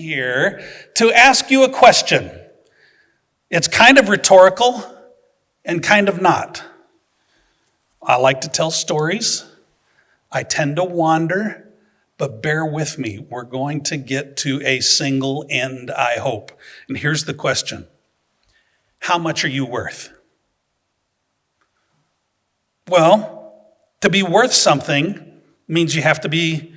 here to ask you a question. It's kind of rhetorical and kind of not. I like to tell stories. I tend to wander, but bear with me. We're going to get to a single end, I hope. And here's the question. How much are you worth? Well, to be worth something means you have to be,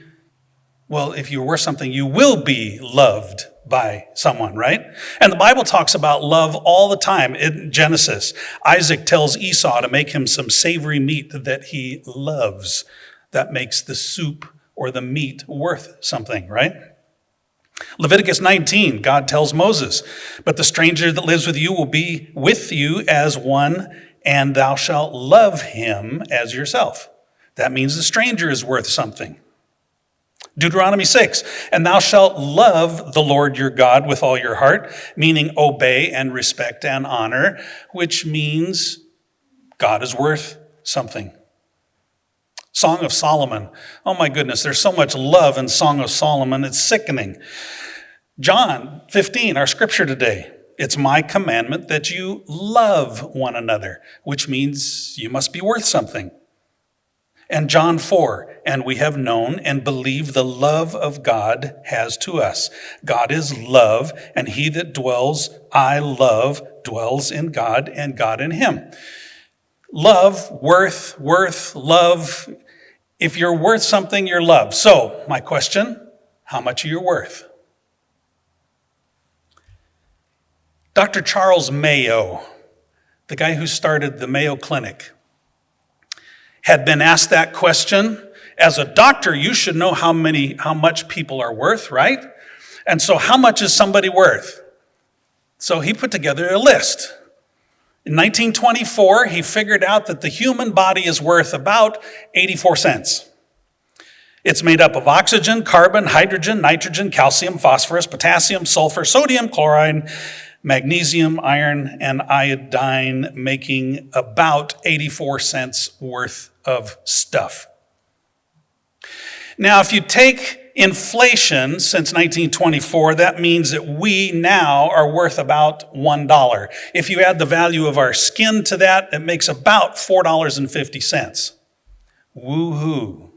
well, if you're worth something, you will be loved by someone, right? And the Bible talks about love all the time. In Genesis, Isaac tells Esau to make him some savory meat that he loves. That makes the soup or the meat worth something, right? Leviticus 19, God tells Moses, but the stranger that lives with you will be with you as one, and thou shalt love him as yourself. That means the stranger is worth something. Deuteronomy 6, and thou shalt love the Lord your God with all your heart, meaning obey and respect and honor, which means God is worth something. Song of Solomon. Oh my goodness, there's so much love in Song of Solomon, it's sickening. John 15, our scripture today. It's my commandment that you love one another, which means you must be worth something. And John 4, and we have known and believe the love of God has to us. God is love, and he that dwells, I love, dwells in God and God in him. Love, worth, love. If you're worth something, you're loved. So, my question, how much are you worth? Dr. Charles Mayo, the guy who started the Mayo Clinic, had been asked that question. As a doctor, you should know how much people are worth, right? And so how much is somebody worth? So he put together a list. In 1924, he figured out that the human body is worth about 84 cents. It's made up of oxygen, carbon, hydrogen, nitrogen, calcium, phosphorus, potassium, sulfur, sodium, chloride, magnesium, iron, and iodine, making about 84 cents worth of stuff. Now, if you take inflation since 1924, that means that we now are worth about $1. If you add the value of our skin to that, it makes about $4.50. Woo-hoo.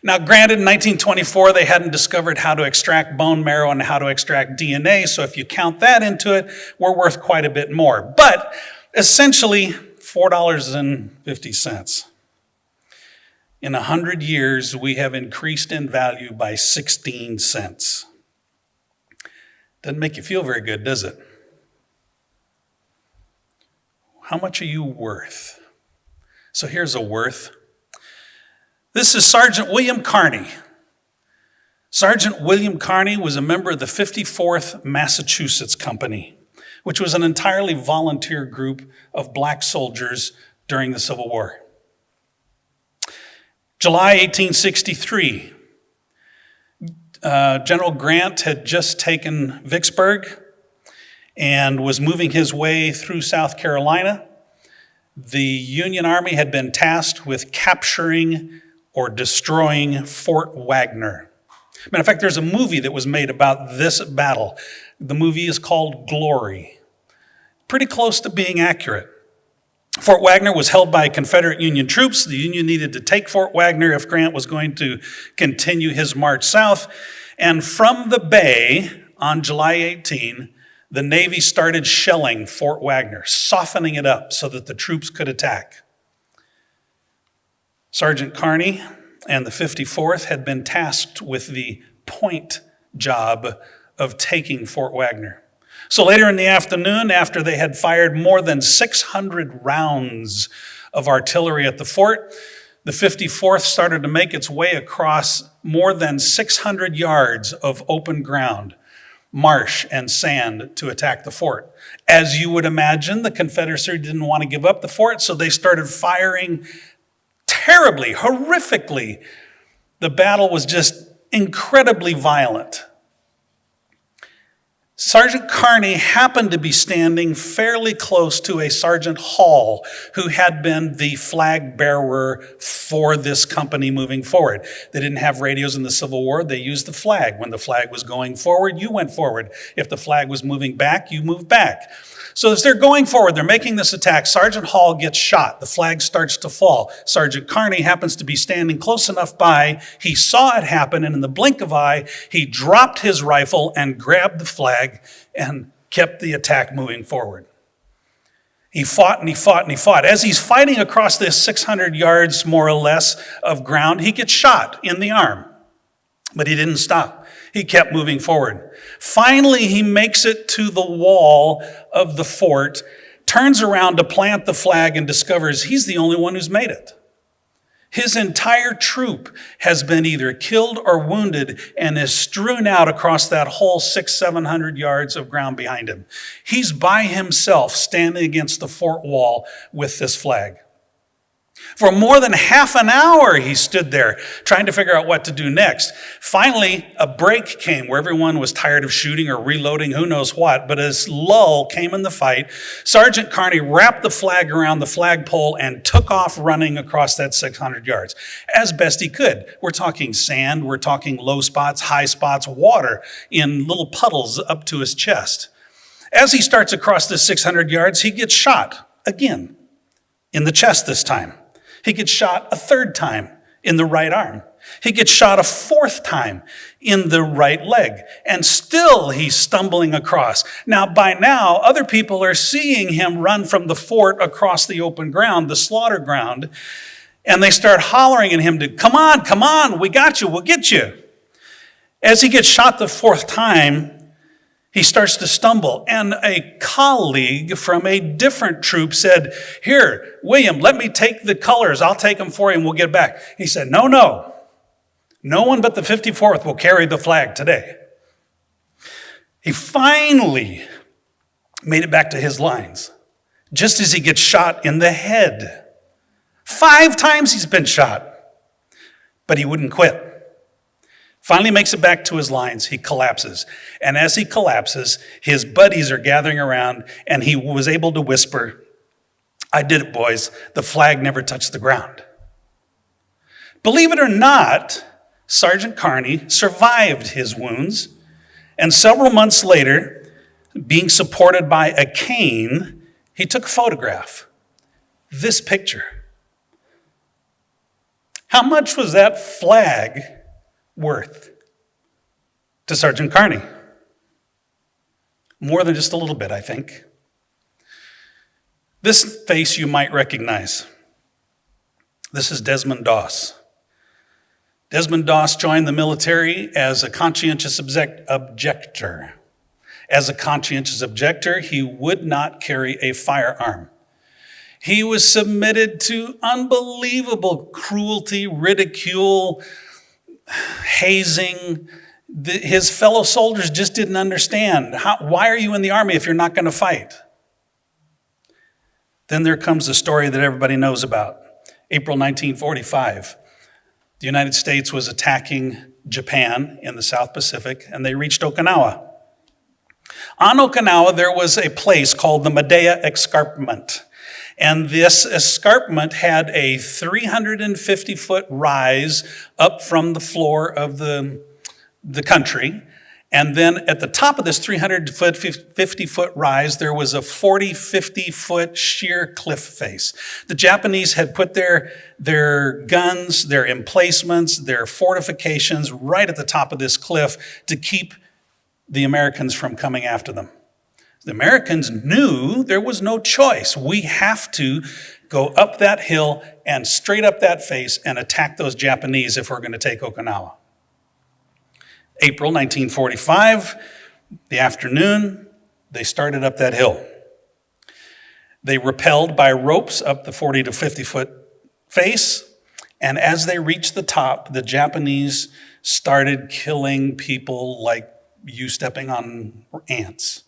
Now, granted, in 1924, they hadn't discovered how to extract bone marrow and how to extract DNA, so if you count that into it, we're worth quite a bit more. But essentially, $4.50. In 100 years, we have increased in value by 16 cents. Doesn't make you feel very good, does it? How much are you worth? So here's a worth. This is Sergeant William Carney. Sergeant William Carney was a member of the 54th Massachusetts Company, which was an entirely volunteer group of black soldiers during the Civil War. July 1863, General Grant had just taken Vicksburg and was moving his way through South Carolina. The Union Army had been tasked with capturing or destroying Fort Wagner. Matter of fact, there's a movie that was made about this battle. The movie is called Glory. Pretty close to being accurate. Fort Wagner was held by Confederate Union troops. The Union needed to take Fort Wagner if Grant was going to continue his march south. And from the bay on July 18, the Navy started shelling Fort Wagner, softening it up so that the troops could attack. Sergeant Carney and the 54th had been tasked with the point job of taking Fort Wagner. So later in the afternoon, after they had fired more than 600 rounds of artillery at the fort, the 54th started to make its way across more than 600 yards of open ground, marsh and sand, to attack the fort. As you would imagine, the Confederacy didn't want to give up the fort, so they started firing terribly, horrifically. The battle was just incredibly violent. Sergeant Carney happened to be standing fairly close to a Sergeant Hall, who had been the flag bearer for this company moving forward. They didn't have radios in the Civil War. They used the flag. When the flag was going forward, you went forward. If the flag was moving back, you moved back. So as they're going forward, they're making this attack. Sergeant Hall gets shot. The flag starts to fall. Sergeant Carney happens to be standing close enough by. He saw it happen, and in the blink of an eye, he dropped his rifle and grabbed the flag and kept the attack moving forward. He fought and he fought and he fought. As he's fighting across this 600 yards, more or less, of ground, he gets shot in the arm. But he didn't stop. He kept moving forward. Finally, he makes it to the wall of the fort, turns around to plant the flag, and discovers he's the only one who's made it. His entire troop has been either killed or wounded and is strewn out across that whole 600-700 yards of ground behind him. He's by himself standing against the fort wall with this flag. For more than half an hour, he stood there trying to figure out what to do next. Finally, a break came where everyone was tired of shooting or reloading, who knows what. But as lull came in the fight, Sergeant Carney wrapped the flag around the flagpole and took off running across that 600 yards as best he could. We're talking sand, we're talking low spots, high spots, water in little puddles up to his chest. As he starts across the 600 yards, he gets shot again, in the chest this time. He gets shot a third time in the right arm. He gets shot a fourth time in the right leg. And still he's stumbling across. Now, by now, other people are seeing him run from the fort across the open ground, the slaughter ground, and they start hollering at him to, come on, we got you, we'll get you. As he gets shot the fourth time, he starts to stumble, and a colleague from a different troop said, here, William, let me take the colors. I'll take them for you and we'll get back. He said, no one but the 54th will carry the flag today. He finally made it back to his lines, just as he gets shot in the head. 5 times he's been shot, but he wouldn't quit. Finally makes it back to his lines. He collapses. And as he collapses, his buddies are gathering around, and he was able to whisper, I did it, boys. The flag never touched the ground. Believe it or not, Sergeant Carney survived his wounds, and several months later, being supported by a cane, he took a photograph. This picture. How much was that flag worth to Sergeant Carney? More than just a little bit, I think. This face you might recognize. This is Desmond Dawes. Desmond Dawes joined the military as a conscientious objector. As a conscientious objector, he would not carry a firearm. He was submitted to unbelievable cruelty, ridicule, hazing. His fellow soldiers just didn't understand. Why are you in the army if you're not going to fight? Then there comes the story that everybody knows about. April 1945. The United States was attacking Japan in the South Pacific, and they reached Okinawa. On Okinawa, there was a place called the Medea Escarpment. And this escarpment had a 350-foot rise up from the floor of the country. And then at the top of this 350-foot rise, there was a 50-foot sheer cliff face. The Japanese had put their guns, their emplacements, their fortifications right at the top of this cliff to keep the Americans from coming after them. The Americans knew there was no choice. We have to go up that hill and straight up that face and attack those Japanese if we're going to take Okinawa. April 1945, the afternoon, they started up that hill. They rappelled by ropes up the 40 to 50 foot face, and as they reached the top, the Japanese started killing people like you stepping on ants.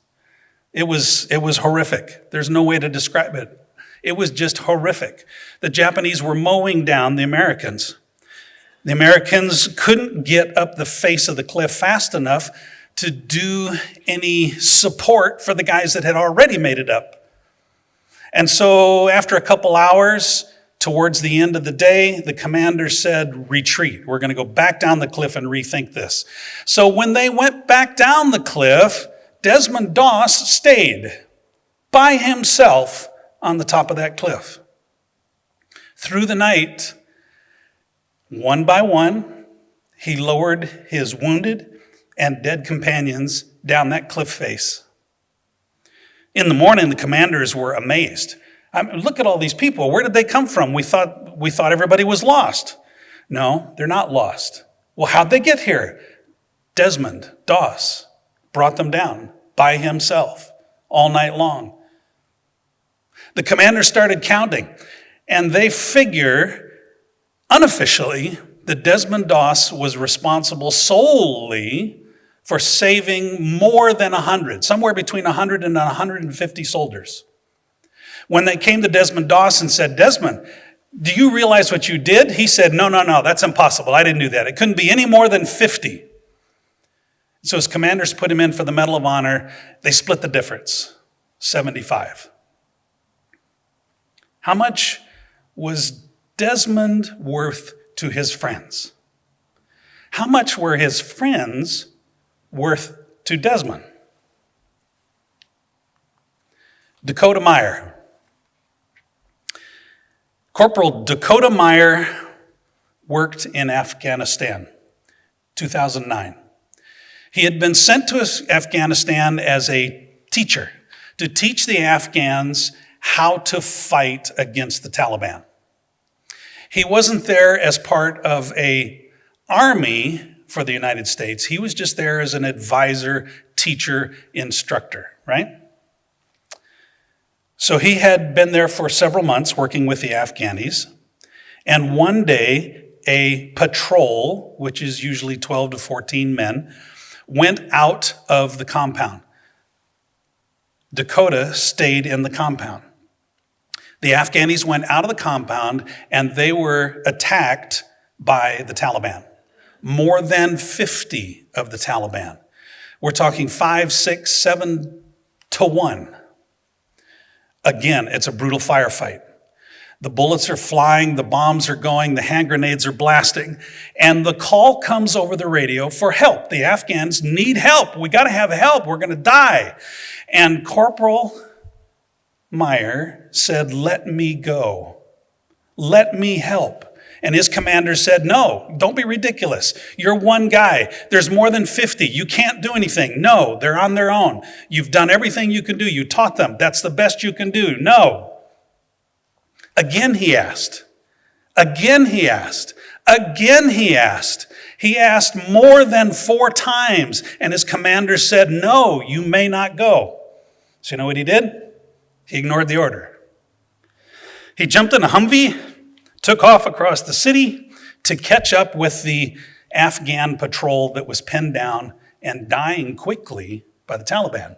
It was horrific. There's no way to describe it. It was just horrific. The Japanese were mowing down the Americans. The Americans couldn't get up the face of the cliff fast enough to do any support for the guys that had already made it up. And so after a couple hours, towards the end of the day, the commander said, retreat. We're going to go back down the cliff and rethink this. So when they went back down the cliff, Desmond Dawes stayed by himself on the top of that cliff. Through the night, one by one, he lowered his wounded and dead companions down that cliff face. In the morning, the commanders were amazed. Look at all these people. Where did they come from? We thought everybody was lost. No, they're not lost. Well, how'd they get here? Desmond Dawes brought them down by himself all night long. The commanders started counting, and they figure unofficially that Desmond Dawes was responsible solely for saving more than 100, somewhere between 100 and 150 soldiers. When they came to Desmond Dawes and said, Desmond, do you realize what you did? He said, no, that's impossible. I didn't do that. It couldn't be any more than 50. So his commanders put him in for the Medal of Honor. They split the difference, 75. How much was Desmond worth to his friends? How much were his friends worth to Desmond? Dakota Meyer. Corporal Dakota Meyer worked in Afghanistan, 2009. He had been sent to Afghanistan as a teacher to teach the Afghans how to fight against the Taliban. He wasn't there as part of an army for the United States. He was just there as an advisor, teacher, instructor, right? So he had been there for several months working with the Afghanis. And one day, a patrol, which is usually 12 to 14 men, went out of the compound. Dakota stayed in the compound. The Afghanis went out of the compound and they were attacked by the Taliban. More than 50 of the Taliban. We're talking 5, 6, 7 to 1. Again, it's a brutal firefight. The bullets are flying, the bombs are going, the hand grenades are blasting, and the call comes over the radio for help. The Afghans need help. We got to have help. We're going to die. And Corporal Meyer said, let me go. Let me help. And his commander said, no, don't be ridiculous. You're one guy. There's more than 50. You can't do anything. No, they're on their own. You've done everything you can do. You taught them. That's the best you can do. No. Again, he asked. Again, he asked. Again, he asked. He asked more than 4 times. And his commander said, no, you may not go. So you know what he did? He ignored the order. He jumped in a Humvee, took off across the city to catch up with the Afghan patrol that was pinned down and dying quickly by the Taliban.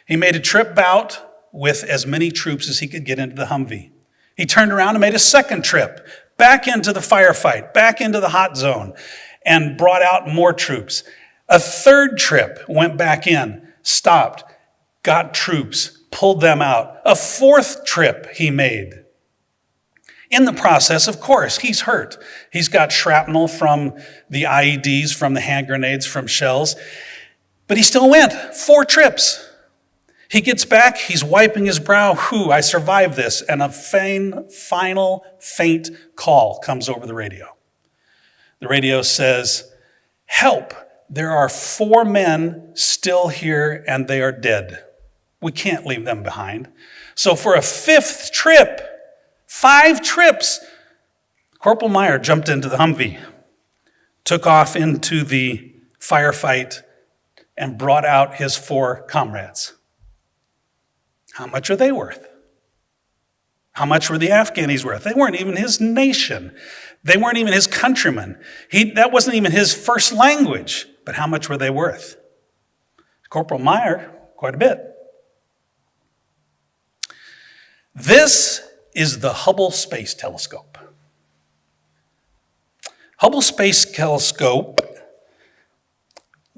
He made a trip out with as many troops as he could get into the Humvee. He turned around and made a second trip back into the firefight, back into the hot zone, and brought out more troops. A third trip, went back in, stopped, got troops, pulled them out. A fourth trip he made. In the process, of course, he's hurt. He's got shrapnel from the IEDs, from the hand grenades, from shells. But he still went 4 trips. He gets back, he's wiping his brow. Whew, I survived this. And a final faint call comes over the radio. The radio says, help, there are 4 men still here and they are dead. We can't leave them behind. So for a 5th trip, 5 trips, Corporal Meyer jumped into the Humvee, took off into the firefight, and brought out his 4 comrades. How much are they worth? How much were the Afghanis worth? They weren't even his nation. They weren't even his countrymen. That wasn't even his first language. But how much were they worth? Corporal Meyer, quite a bit. This is the Hubble Space Telescope. Hubble Space Telescope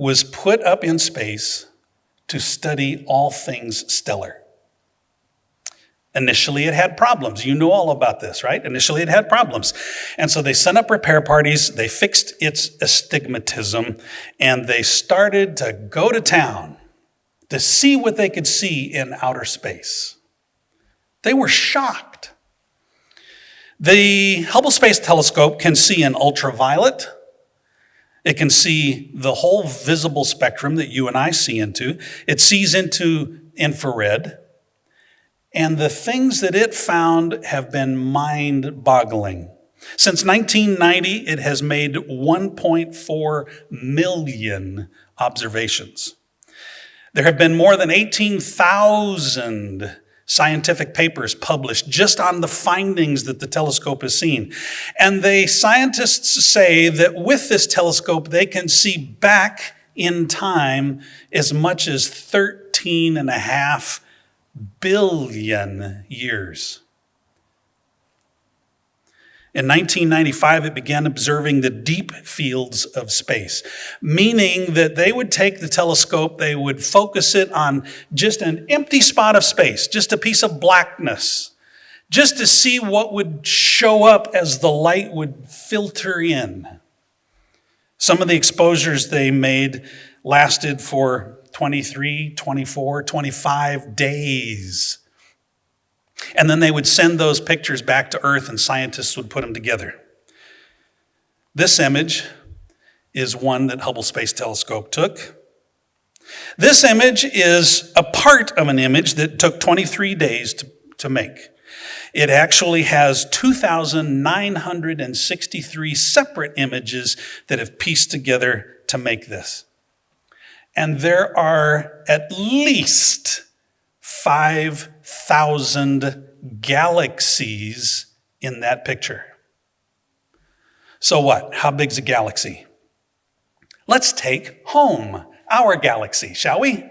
was put up in space to study all things stellar. Initially, it had problems. You know all about this, right? Initially, it had problems. And so they sent up repair parties, they fixed its astigmatism, and they started to go to town to see what they could see in outer space. They were shocked. The Hubble Space Telescope can see in ultraviolet. It can see the whole visible spectrum that you and I see into. It sees into infrared. And the things that it found have been mind-boggling. Since 1990, it has made 1.4 million observations. There have been more than 18,000 scientific papers published just on the findings that the telescope has seen. And the scientists say that with this telescope, they can see back in time as much as 13.5 billion years. In 1995, it began observing the deep fields of space, meaning that they would take the telescope, they would focus it on just an empty spot of space, just a piece of blackness, just to see what would show up as the light would filter in. Some of the exposures they made lasted for 23, 24, 25 days. And then they would send those pictures back to Earth and scientists would put them together. This image is one that Hubble Space Telescope took. This image is a part of an image that took 23 days to make. It actually has 2,963 separate images that have pieced together to make this. And there are at least 5,000 galaxies in that picture. So what? How big's a galaxy? Let's take home, our galaxy, shall we?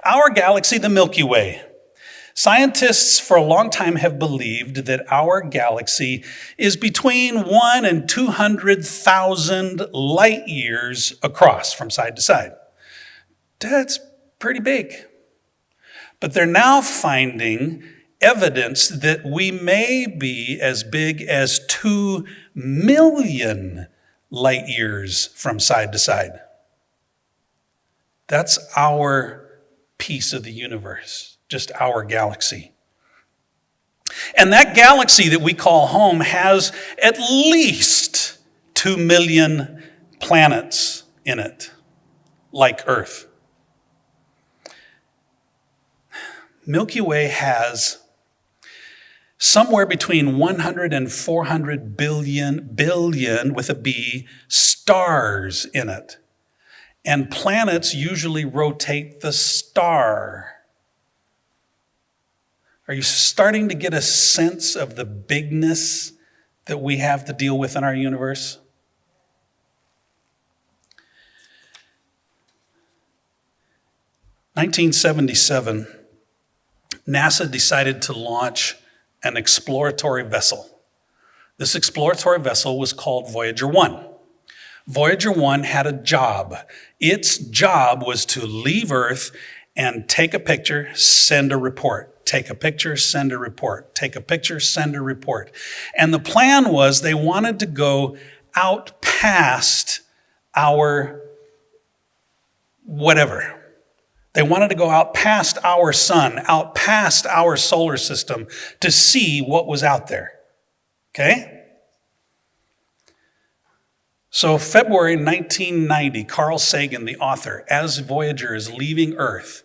Our galaxy, the Milky Way. Scientists for a long time have believed that our galaxy is between 1 and 200,000 light years across from side to side. That's pretty big. But they're now finding evidence that we may be as big as 2 million light years from side to side. That's our piece of the universe, just our galaxy. And that galaxy that we call home has at least 2 million planets in it, like Earth. Milky Way has somewhere between 100 and 400 billion with a B stars in it. And planets usually rotate the star. Are you starting to get a sense of the bigness that we have to deal with in our universe? In 1977, NASA decided to launch an exploratory vessel. This exploratory vessel was called Voyager 1. Voyager 1 had a job. Its job was to leave Earth and take a picture, send a report. Take a picture, send a report. Take a picture, send a report. And the plan was they wanted to go out past our whatever. They wanted to go out past our sun, out past our solar system to see what was out there. Okay? So February 1990, Carl Sagan, the author, as Voyager is leaving Earth,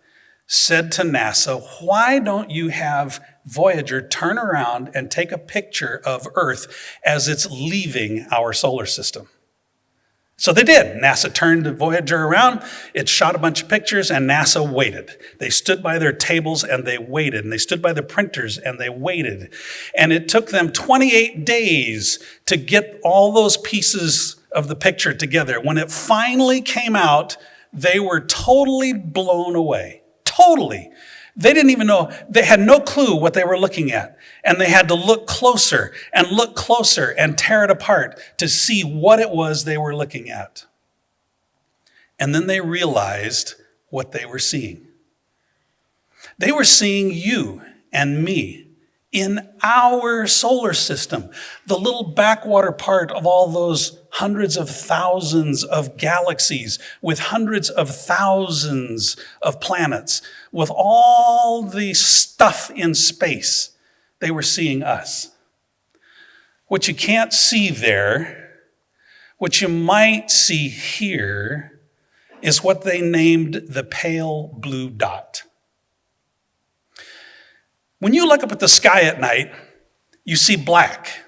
said to NASA, why don't you have Voyager turn around and take a picture of Earth as it's leaving our solar system? So they did. NASA turned the Voyager around, it shot a bunch of pictures, and NASA waited. They stood by their tables and they waited, and they stood by the printers and they waited. And it took them 28 days to get all those pieces of the picture together. When it finally came out, they were totally blown away. Totally. They didn't even know, they had no clue what they were looking at. And they had to look closer and tear it apart to see what it was they were looking at. And then they realized what they were seeing. They were seeing you and me in our solar system, the little backwater part of all those hundreds of thousands of galaxies with hundreds of thousands of planets, with all the stuff in space. They were seeing us. What you can't see there, what you might see here, is what they named the pale blue dot. When you look up at the sky at night, you see black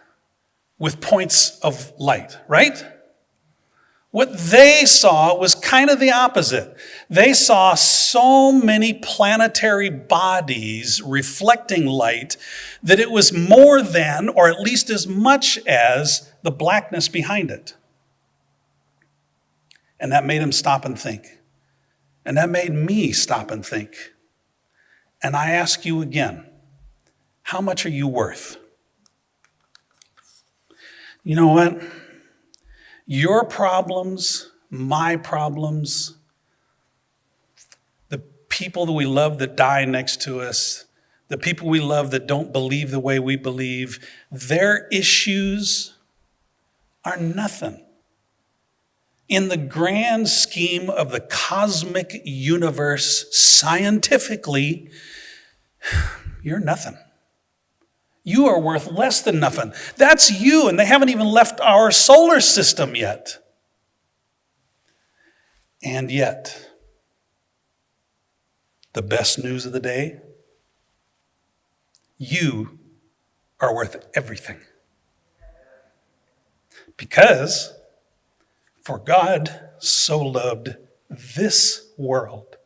with points of light, right? What they saw was kind of the opposite. They saw so many planetary bodies reflecting light that it was more than, or at least as much as, the blackness behind it. And that made him stop and think. And that made me stop and think. And I ask you again, how much are you worth? You know what? Your problems, my problems, the people that we love that die next to us, the people we love that don't believe the way we believe, their issues are nothing. In the grand scheme of the cosmic universe, scientifically, you're nothing. You are worth less than nothing. That's you, and they haven't even left our solar system yet. And yet, the best news of the day, you are worth everything. Because, for God so loved this world